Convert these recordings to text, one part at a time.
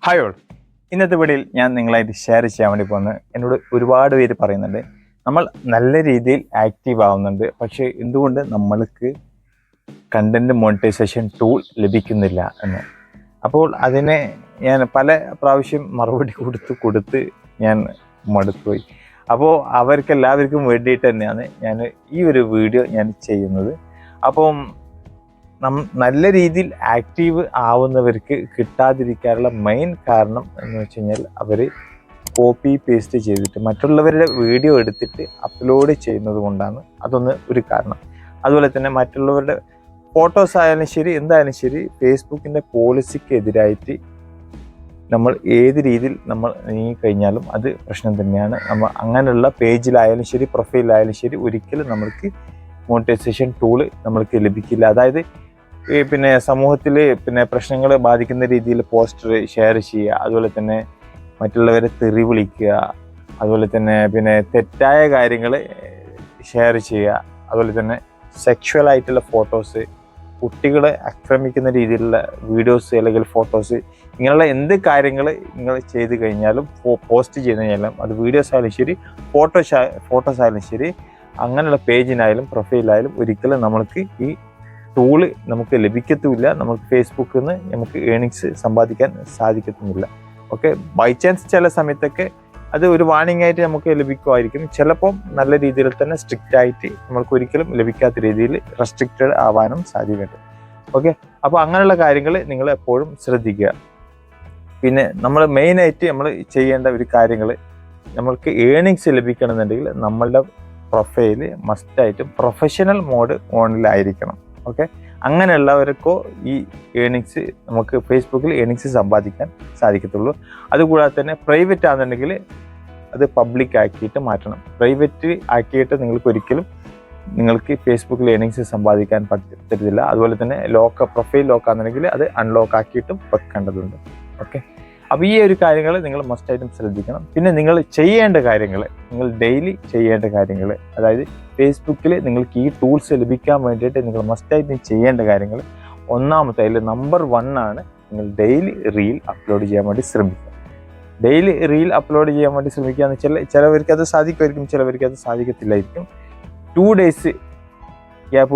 Hi all, ഇന്നത്തെ വീഡിയോയിൽ ഞാൻ നിങ്ങളായിട്ട് ഷെയർ ചെയ്യാൻ വേണ്ടി പോകുന്നത് എന്നോട് ഒരുപാട് പേര് പറയുന്നുണ്ട് നമ്മൾ നല്ല രീതിയിൽ ആക്റ്റീവ് ആവുന്നുണ്ട്, പക്ഷേ എന്തുകൊണ്ട് നമ്മൾക്ക് കണ്ടന്റ് മോണിറ്റൈസേഷൻ ടൂൾ ലഭിക്കുന്നില്ല എന്ന്. അപ്പോൾ അതിനെ ഞാൻ പല പ്രാവശ്യം മറുപടി കൊടുത്ത് ഞാൻ മടുത്തുപോയി. അപ്പോൾ അവർക്കെല്ലാവർക്കും വേണ്ടിയിട്ട് തന്നെയാണ് ഞാൻ ഈ ഒരു വീഡിയോ ഞാൻ ചെയ്യുന്നത്. അപ്പം നല്ല രീതിയിൽ ആക്റ്റീവ് ആവുന്നവർക്ക് കിട്ടാതിരിക്കാനുള്ള മെയിൻ കാരണം എന്ന് വെച്ച് കഴിഞ്ഞാൽ അവർ കോപ്പി പേസ്റ്റ് ചെയ്തിട്ട് മറ്റുള്ളവരുടെ വീഡിയോ എടുത്തിട്ട് അപ്ലോഡ് ചെയ്യുന്നത് കൊണ്ടാണ്. അതൊന്ന് ഒരു കാരണം. അതുപോലെ തന്നെ മറ്റുള്ളവരുടെ ഫോട്ടോസ് ആയാലും ശരി, എന്തായാലും ശരി, ഫേസ്ബുക്കിൻ്റെ പോളിസിക്ക് എതിരായിട്ട് നമ്മൾ ഏത് രീതിയിൽ നമ്മൾ നീങ്ങിക്കഴിഞ്ഞാലും അത് പ്രശ്നം തന്നെയാണ്. നമ്മൾ അങ്ങനെയുള്ള പേജിലായാലും ശരി, പ്രൊഫൈലായാലും ശരി, ഒരിക്കലും നമ്മൾക്ക് മോണിറ്റൈസേഷൻ ടൂള് നമ്മൾക്ക് ലഭിക്കില്ല. അതായത് പിന്നെ സമൂഹത്തിൽ പിന്നെ പ്രശ്നങ്ങളെ ബാധിക്കുന്ന രീതിയിൽ പോസ്റ്റർ ഷെയർ ചെയ്യുക, അതുപോലെ തന്നെ മറ്റുള്ളവരെ തെറി വിളിക്കുക, അതുപോലെ തന്നെ പിന്നെ തെറ്റായ കാര്യങ്ങൾ ഷെയർ ചെയ്യുക, അതുപോലെ തന്നെ സെക്ഷുവൽ ആയിട്ടുള്ള ഫോട്ടോസ്, കുട്ടികളെ ആക്രമിക്കുന്ന രീതിയിലുള്ള വീഡിയോസ് അല്ലെങ്കിൽ ഫോട്ടോസ്, ഇങ്ങനെയുള്ള എന്ത് കാര്യങ്ങൾ നിങ്ങൾ ചെയ്ത് കഴിഞ്ഞാലും പോസ്റ്റ് ചെയ്ത് കഴിഞ്ഞാലും അത് വീഡിയോസ് ആയാലും ശരി, ഫോട്ടോസ് ആയാലും ശരി, അങ്ങനെയുള്ള പേജിനായാലും പ്രൊഫൈലായാലും ഒരിക്കലും നമ്മൾക്ക് ഈ ടൂള് നമുക്ക് ലഭിക്കത്തുമില്ല. നമുക്ക് ഫേസ്ബുക്കിൽ നിന്ന് നമുക്ക് ഏണിങ്സ് സമ്പാദിക്കാൻ സാധിക്കത്തുമില്ല. ഓക്കെ, ബൈ ചാൻസ് ചില സമയത്തൊക്കെ അത് ഒരു വാർണിംഗ് ആയിട്ട് നമുക്ക് ലഭിക്കുമായിരിക്കും. ചിലപ്പം നല്ല രീതിയിൽ തന്നെ സ്ട്രിക്റ്റ് ആയിട്ട് നമ്മൾക്ക് ഒരിക്കലും ലഭിക്കാത്ത രീതിയിൽ റെസ്ട്രിക്റ്റഡ് ആവാനും സാധ്യതയുണ്ട്. ഓക്കെ, അപ്പോൾ അങ്ങനെയുള്ള കാര്യങ്ങൾ നിങ്ങൾ എപ്പോഴും ശ്രദ്ധിക്കുക. പിന്നെ നമ്മൾ മെയിനായിട്ട് നമ്മൾ ചെയ്യേണ്ട ഒരു കാര്യങ്ങൾ, നമ്മൾക്ക് ഏണിങ്സ് ലഭിക്കണമെന്നുണ്ടെങ്കിൽ നമ്മളുടെ പ്രൊഫൈല് മസ്റ്റായിട്ടും പ്രൊഫഷണൽ മോഡ് ഓണിലായിരിക്കണം. ഓക്കെ, അങ്ങനെയുള്ളവർക്കോ ഈ ഏണിങ്സ് നമുക്ക് ഫേസ്ബുക്കിൽ ഏണിങ്സ് സമ്പാദിക്കാൻ സാധിക്കത്തുള്ളൂ. അതുകൂടാതെ തന്നെ പ്രൈവറ്റ് ആണെന്നുണ്ടെങ്കിൽ അത് പബ്ലിക് ആക്കിയിട്ട് മാറ്റണം. പ്രൈവറ്റ് ആക്കിയിട്ട് നിങ്ങൾക്ക് ഫേസ്ബുക്കിൽ ഏണിങ്സ് സമ്പാദിക്കാൻ പറ്റത്തില്ല. അതുപോലെ തന്നെ പ്രൊഫൈൽ ലോക്ക് ആണെന്നുണ്ടെങ്കിൽ അത് അൺലോക്ക് ആക്കിയിട്ടും വെക്കേണ്ടതുണ്ട്. ഓക്കെ, അപ്പോൾ ഈ ഒരു കാര്യങ്ങൾ നിങ്ങൾ മസ്റ്റായിട്ടും ശ്രദ്ധിക്കണം. പിന്നെ നിങ്ങൾ ചെയ്യേണ്ട കാര്യങ്ങൾ, നിങ്ങൾ ഡെയിലി ചെയ്യേണ്ട കാര്യങ്ങൾ, അതായത് ഫേസ്ബുക്കിൽ നിങ്ങൾക്ക് ഈ ടൂൾസ് ലഭിക്കാൻ വേണ്ടിയിട്ട് നിങ്ങൾ മസ്റ്റായിട്ടും ചെയ്യേണ്ട കാര്യങ്ങൾ, ഒന്നാമത്തെ അതിൽ നമ്പർ 1 ആണ് നിങ്ങൾ ഡെയിലി റീൽ അപ്ലോഡ് ചെയ്യാൻ വേണ്ടി ശ്രമിക്കുക. ഡെയിലി റീൽ അപ്ലോഡ് ചെയ്യാൻ വേണ്ടി ശ്രമിക്കുക എന്ന് വെച്ചാൽ ചിലവർക്ക് അത് സാധിക്കുമായിരിക്കും, ചിലവർക്ക് അത് സാധിക്കത്തില്ലായിരിക്കും. 2 days ഗ്യാപ്പ്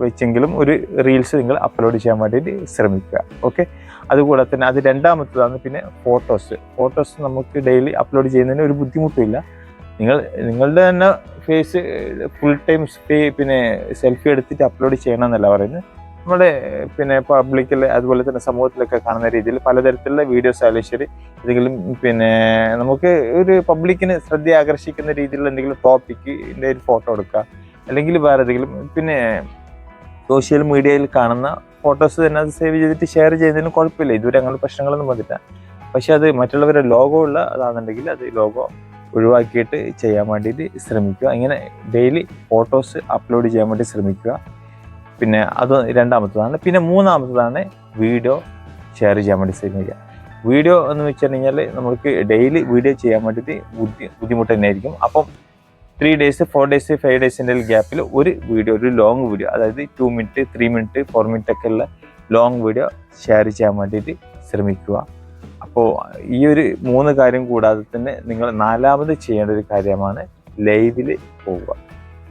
വെച്ചെങ്കിലും ഒരു റീൽസ് നിങ്ങൾ അപ്ലോഡ് ചെയ്യാൻ വേണ്ടിയിട്ട് ശ്രമിക്കുക. ഓക്കെ, അതുകൂടെ തന്നെ അത് രണ്ടാമത്തതാണ്. പിന്നെ ഫോട്ടോസ് നമുക്ക് ഡെയിലി അപ്ലോഡ് ചെയ്യുന്നതിന് ഒരു ബുദ്ധിമുട്ടില്ല. നിങ്ങളുടെ തന്നെ ഫേസ് ഫുൾ ടൈം പിന്നെ സെൽഫി എടുത്തിട്ട് അപ്ലോഡ് ചെയ്യണമെന്നല്ല പറയുന്നത്. നമ്മുടെ പിന്നെ പബ്ലിക്കിൽ അതുപോലെ തന്നെ സമൂഹത്തിലൊക്കെ കാണുന്ന രീതിയിൽ പലതരത്തിലുള്ള വീഡിയോസ് ആയാലും ശരി, ഏതെങ്കിലും പിന്നെ നമുക്ക് ഒരു പബ്ലിക്കിന് ശ്രദ്ധ ആകർഷിക്കുന്ന രീതിയിലുള്ള എന്തെങ്കിലും ടോപ്പിക്കിൻ്റെ ഒരു ഫോട്ടോ എടുക്കുക, അല്ലെങ്കിൽ വേറെ ഏതെങ്കിലും പിന്നെ സോഷ്യൽ മീഡിയയിൽ കാണുന്ന ഫോട്ടോസ് തന്നെ അത് സേവ് ചെയ്തിട്ട് ഷെയർ ചെയ്യുന്നതിന് കുഴപ്പമില്ല. ഇതുവരെ അങ്ങനെ പ്രശ്നങ്ങളൊന്നും വന്നില്ല. പക്ഷെ അത് മറ്റുള്ളവരുടെ ലോഗോ ഉള്ള അതാണെന്നുണ്ടെങ്കിൽ അത് ലോഗോ ഒഴിവാക്കിയിട്ട് ചെയ്യാൻ വേണ്ടിയിട്ട് ശ്രമിക്കുക. ഇങ്ങനെ ഡെയിലി ഫോട്ടോസ് അപ്ലോഡ് ചെയ്യാൻ വേണ്ടി ശ്രമിക്കുക. പിന്നെ അത് രണ്ടാമത്തതാണ്. പിന്നെ മൂന്നാമത്തതാണ് വീഡിയോ ഷെയർ ചെയ്യാൻ വേണ്ടി ശ്രമിക്കുക. വീഡിയോ എന്ന് വെച്ച് കഴിഞ്ഞാൽ നമുക്ക് ഡെയിലി വീഡിയോ ചെയ്യാൻ വേണ്ടിയിട്ട് ബുദ്ധിമുട്ട് തന്നെയായിരിക്കും. അപ്പം 3 days, 4 days, 5 days ഗ്യാപ്പിൽ ഒരു വീഡിയോ, ഒരു ലോങ് വീഡിയോ, അതായത് 2 minutes, 3 minutes, 4 minutes ഒക്കെ ഉള്ള ലോങ് വീഡിയോ ഷെയർ ചെയ്യാൻ വേണ്ടിയിട്ട് ശ്രമിക്കുക. അപ്പോൾ ഈ ഒരു 3 കാര്യം കൂടാതെ തന്നെ നിങ്ങൾ 4ാമത് ചെയ്യേണ്ട ഒരു കാര്യമാണ് ലൈവിൽ പോവുക.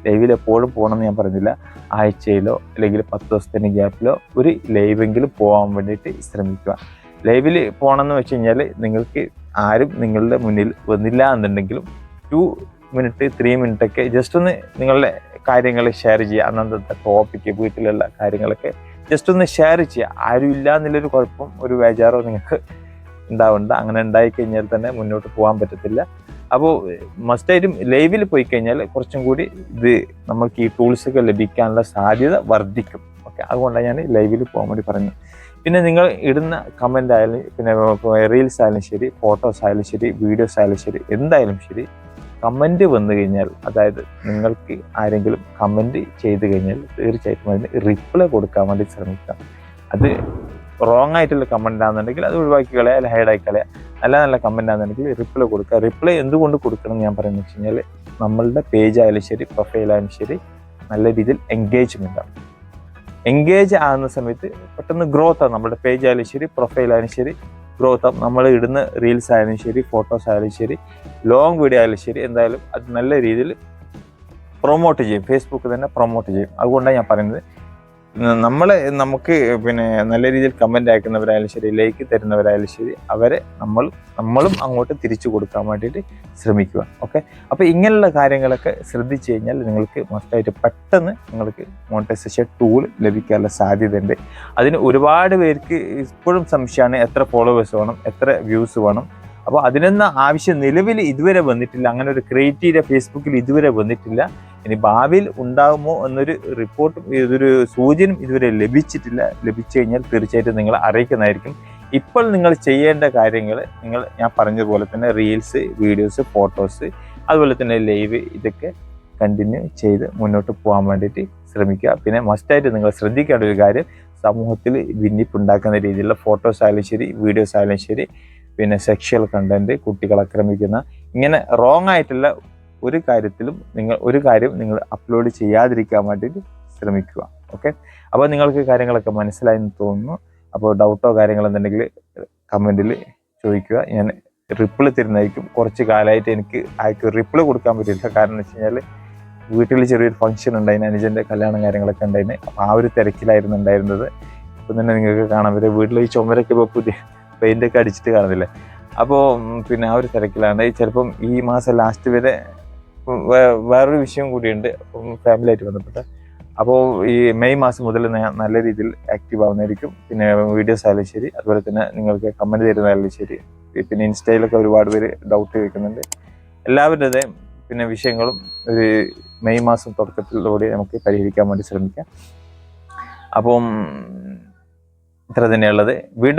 ലൈവിൽ എപ്പോഴും പോകണമെന്ന് ഞാൻ പറഞ്ഞില്ല. ആഴ്ചയിലോ അല്ലെങ്കിൽ 10 ദിവസത്തിന് ഗ്യാപ്പിലോ ഒരു ലൈവെങ്കിലും പോകാൻ വേണ്ടിയിട്ട് ശ്രമിക്കുക. ലൈവിൽ പോകണമെന്ന് വെച്ച് കഴിഞ്ഞാൽ നിങ്ങൾക്ക് ആരും നിങ്ങളുടെ മുന്നിൽ വന്നില്ല എന്നുണ്ടെങ്കിലും 2 minutes, 3 minutes ഒക്കെ ജസ്റ്റ് ഒന്ന് നിങ്ങളുടെ കാര്യങ്ങൾ ഷെയർ ചെയ്യുക. അന്നത്തെ ടോപ്പിക്ക്, വീട്ടിലുള്ള കാര്യങ്ങളൊക്കെ ജസ്റ്റ് ഒന്ന് ഷെയർ ചെയ്യുക. ആരും ഇല്ല എന്നുള്ളൊരു കുഴപ്പം, ഒരു ബേജാറോ നിങ്ങൾക്ക് ഉണ്ടാവണ്ട. അങ്ങനെ ഉണ്ടായിക്കഴിഞ്ഞാൽ തന്നെ മുന്നോട്ട് പോകാൻ പറ്റത്തില്ല. അപ്പോൾ മസ്റ്റായിട്ടും ലൈവിൽ പോയി കഴിഞ്ഞാൽ കുറച്ചും കൂടി ഇത് നമുക്ക് ഈ ടൂൾസൊക്കെ ലഭിക്കാനുള്ള സാധ്യത വർദ്ധിക്കും. ഓക്കെ, അതുകൊണ്ടാണ് ഞാൻ ലൈവിൽ പോകാൻ വേണ്ടി പറഞ്ഞത്. പിന്നെ നിങ്ങൾ ഇടുന്ന കമൻ്റ് ആയാലും, പിന്നെ റീൽസ് ആയാലും ശരി, ഫോട്ടോസ് ആയാലും ശരി, വീഡിയോസ് ആയാലും ശരി, എന്തായാലും ശരി, കമൻറ്റ് വന്നു കഴിഞ്ഞാൽ, അതായത് നിങ്ങൾക്ക് ആരെങ്കിലും കമൻറ്റ് ചെയ്ത് കഴിഞ്ഞാൽ തീർച്ചയായിട്ടും അതിന് റിപ്ലൈ കൊടുക്കാൻ വേണ്ടി ശ്രമിക്കുക. അത് റോങ് ആയിട്ടുള്ള കമൻ്റ് ആണെന്നുണ്ടെങ്കിൽ അത് ഒഴിവാക്കി കളയുക, അല്ലെങ്കിൽ ഹൈഡാക്കി കളയുക. നല്ല കമൻ്റ് ആണെന്നുണ്ടെങ്കിൽ റിപ്ലൈ കൊടുക്കുക. റിപ്ലൈ എന്തുകൊണ്ട് കൊടുക്കണം എന്ന് ഞാൻ പറയുന്നത് വെച്ച് കഴിഞ്ഞാൽ, നമ്മളുടെ പേജ് ആയാലും ശരി, പ്രൊഫൈലായാലും ശരി, നല്ല രീതിയിൽ എൻഗേജ്മെൻ്റ് ആണ്. എൻഗേജ് ആകുന്ന സമയത്ത് പെട്ടെന്ന് ഗ്രോത്ത് ആണ്. നമ്മുടെ പേജ് ആയാലും ശരി, പ്രൊഫൈൽ ആയാലും ശരി, ഗ്രോത്ത് ആവും. നമ്മൾ ഇടുന്ന റീൽസ് ആയാലും ശരി, ഫോട്ടോസ് ആയാലും ശരി, ലോങ് വീഡിയോ ആയാലും ശരി, എന്തായാലും അത് നല്ല രീതിയിൽ പ്രൊമോട്ട് ചെയ്യും. ഫേസ്ബുക്ക് തന്നെ പ്രൊമോട്ട് ചെയ്യും. അതുകൊണ്ടാണ് ഞാൻ പറയുന്നത്, നമുക്ക് പിന്നെ നല്ല രീതിയിൽ കമൻ്റ് അയക്കുന്നവരായാലും ശരി, ലൈക്ക് തരുന്നവരായാലും ശരി, അവരെ നമ്മളും അങ്ങോട്ട് തിരിച്ചു കൊടുക്കാൻ വേണ്ടിയിട്ട് ശ്രമിക്കുക. ഓക്കെ, അപ്പോൾ ഇങ്ങനെയുള്ള കാര്യങ്ങളൊക്കെ ശ്രദ്ധിച്ചു കഴിഞ്ഞാൽ നിങ്ങൾക്ക് മസ്റ്റായിട്ട് പെട്ടെന്ന് നിങ്ങൾക്ക് മോണിറ്റൈസേഷൻ ടൂൾ ലഭിക്കാനുള്ള സാധ്യതയുണ്ട്. അതിന് ഒരുപാട് പേർക്ക് ഇപ്പോഴും സംശയമാണ്, എത്ര ഫോളോവേഴ്സ് വേണം, എത്ര വ്യൂസ് വേണം. അപ്പോൾ അതിനൊന്നും ആവശ്യം നിലവിൽ ഇതുവരെ വന്നിട്ടില്ല. അങ്ങനെ ഒരു ക്രൈറ്റീരിയ ഫേസ്ബുക്കിൽ ഇതുവരെ വന്നിട്ടില്ല. ഇനി ഭാവിയിൽ ഉണ്ടാകുമോ എന്നൊരു റിപ്പോർട്ടും ഇതൊരു സൂചനയും ഇതുവരെ ലഭിച്ചിട്ടില്ല. ലഭിച്ചു കഴിഞ്ഞാൽ തീർച്ചയായിട്ടും നിങ്ങളെ അറിയിക്കുന്നതായിരിക്കും. ഇപ്പോൾ നിങ്ങൾ ചെയ്യേണ്ട കാര്യങ്ങൾ ഞാൻ പറഞ്ഞതുപോലെ തന്നെ റീൽസ്, വീഡിയോസ്, ഫോട്ടോസ്, അതുപോലെ തന്നെ ലൈവ്, ഇതൊക്കെ കണ്ടിന്യൂ ചെയ്ത് മുന്നോട്ട് പോകാൻ വേണ്ടിയിട്ട് ശ്രമിക്കുക. പിന്നെ മസ്റ്റായിട്ട് നിങ്ങൾ ശ്രദ്ധിക്കേണ്ട ഒരു കാര്യം, സമൂഹത്തിൽ ഭിന്നിപ്പുണ്ടാക്കുന്ന രീതിയിലുള്ള ഫോട്ടോസ് ആയാലും ശരി, വീഡിയോസ് ആയാലും ശരി, പിന്നെ സെക്ഷൽ കണ്ടന്റ്, കുട്ടികളെ ആക്രമിക്കുന്ന ഇങ്ങനെ റോങ് ആയിട്ടുള്ള ഒരു കാര്യം നിങ്ങൾ അപ്ലോഡ് ചെയ്യാതിരിക്കാൻ വേണ്ടിയിട്ട് ശ്രമിക്കുക. ഓക്കെ, അപ്പോൾ നിങ്ങൾക്ക് കാര്യങ്ങളൊക്കെ മനസ്സിലായെന്ന് തോന്നുന്നു. അപ്പോൾ ഡൗട്ടോ കാര്യങ്ങളെന്നുണ്ടെങ്കിൽ കമൻറ്റിൽ ചോദിക്കുക, ഞാൻ റിപ്ലൈ തരുന്നതായിരിക്കും. കുറച്ച് കാലമായിട്ട് എനിക്ക് അയക്ക് റിപ്ലൈ കൊടുക്കാൻ പറ്റില്ല. കാരണം എന്ന് വെച്ച് കഴിഞ്ഞാൽ വീട്ടിൽ ചെറിയൊരു ഫംഗ്ഷൻ ഉണ്ടായിരുന്നു, അനുജൻ്റെ കല്യാണം കാര്യങ്ങളൊക്കെ ഉണ്ടായിരുന്നു. അപ്പോൾ ആ ഒരു തിരക്കിലായിരുന്നു ഉണ്ടായിരുന്നത്. ഇപ്പം തന്നെ നിങ്ങൾക്ക് കാണാൻ പറ്റും, വീട്ടിൽ ഈ ചുമരൊക്കെ ഇപ്പോൾ പുതിയ പെയിൻ്റൊക്കെ അടിച്ചിട്ട് കാണുന്നില്ലേ. അപ്പോൾ പിന്നെ ആ ഒരു തിരക്കിലാണ്. ചിലപ്പം ഈ മാസം ലാസ്റ്റ് വരെ വേറൊരു വിഷയം കൂടിയുണ്ട് ഫാമിലിയായിട്ട് ബന്ധപ്പെട്ട്. അപ്പോൾ ഈ മെയ് മാസം മുതൽ നല്ല രീതിയിൽ ആക്റ്റീവ് ആവുന്നതായിരിക്കും. പിന്നെ വീഡിയോസ് ആയാലും ശരി, അതുപോലെ തന്നെ നിങ്ങൾക്ക് കമൻറ്റ് തരുന്നതായാലും ശരി, പിന്നെ ഇൻസ്റ്റയിലൊക്കെ ഒരുപാട് പേര് ഡൗട്ട് ചോദിക്കുന്നുണ്ട്. എല്ലാവരുടെയും പിന്നെ വിഷയങ്ങളും ഒരു മെയ് മാസം തുടക്കത്തിലൂടെ നമുക്ക് പരിഹരിക്കാൻ വേണ്ടി ശ്രമിക്കാം. അപ്പം ഇത്ര തന്നെയുള്ളത്. വീണ്ടും